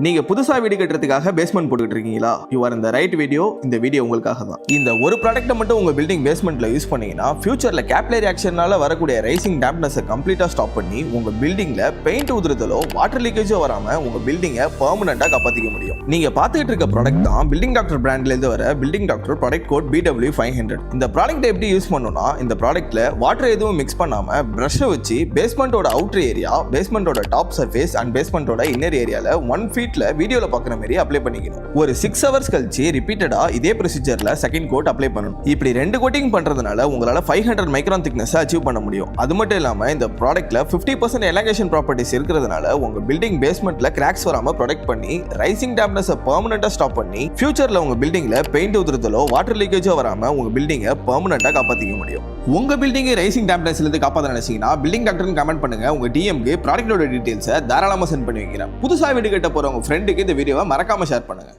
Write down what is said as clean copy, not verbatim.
நீங்க புதுசா வீடு கட்டுறதுக்காக பேஸ்மெண்ட் போட்டுட்டு இருக்கீங்களா? யூ ஆர் இந்த ரைட் வீடியோ. இந்த வீடியோ உங்களுக்காக தான். இந்த ஒரு ப்ராடக்ட்டை மட்டும் உங்க பில்டிங் பேஸ்மெண்ட்ல யூஸ் பண்ணீங்கன்னா ஃபியூச்சர்ல கேப்லரி ஆக்ஷனால வரக்கூடிய ரைசிங் டேம்ப்னஸை கம்ப்ளீட்டா ஸ்டாப் பண்ணி உங்க பில்டிங்ல பெயிண்ட் உதிரதலோ வாட்டர் லீக்கேஜோ வராம உங்க பில்டிங்கை பெர்மனண்டா காப்பாத்திக்க முடியும். நீங்க பார்த்துட்டு இருக்க ப்ராடக்ட் தான் பில்டிங் டாக்டர் பிராண்ட்ல இருந்து வர building doctor product code BW500. இந்த ப்ராடக்ட் எப்படி யூஸ் பண்ணணும்னா, இந்த ப்ராடக்ட்ல வாட்டர் எதுவும் மிக்ஸ் பண்ணாம பிரஷை வச்சு பேஸ்மெண்டோட அவுட்டர் ஏரியா, பேஸ்மெண்டோட டாப் சர்ஃபேஸ் அண்ட் பேஸ்மெண்டோட இன்னர் ஏரியால 1 ஃபீட்ல வீடியோல பார்க்குற மாதிரி அப்ளை பண்ணிக்கணும். ஒரு 6 ஹவர்ஸ் கழிச்சு ரிப்பீட்டடா இதே ப்ரொசீஜர்ல செகண்ட் கோட் அப்ளை பண்ணணும். இப்படி 2 கோட்டிங் பண்றதுனால உங்களால 500 மைக்ரான் திக்னஸ் அச்சீவ் பண்ண முடியும். அது மட்டும் இல்லாம இந்த ப்ராடக்ட்ல 50% எலாங்கேஷன் ப்ராப்பர்ட்டிஸ் இருக்கிறதுனால உங்க பில்டிங் பேஸ்மெண்ட்ல கிராக்ஸ் வராம ப்ரொடெக்ட் பண்ணி ரைசிங் டேம்ப்னஸை பெர்மனண்டா ஸ்டாப் பண்ணி ஃபியூச்சர்ல உங்க பில்டிங்ல பெயிண்ட் உதிரதலோ வாட்டர் லீக்கேஜோ வராம உங்க பில்டிங்கை பெர்மனண்டா காப்பாத்திக்க முடியும். உங்க பில்டிங் ரைசிங் டேம்ப்னஸ்ல இருந்து காப்பாத்த நினைச்சீங்கன்னா பில்டிங் டாக்டர்னு கமெண்ட் பண்ணுங்க. உங்க டிஎம்க்கு ப்ராடக்ட்டோட டீடைல்ஸை தாராளமா சென்ட் பண்ணி வைக்கிறேன். புதுசா வீடு கட்ட போறவங்க ஃப்ரெண்டுக்கு இந்த வீடியோவை மறக்காம ஷேர் பண்ணுங்க.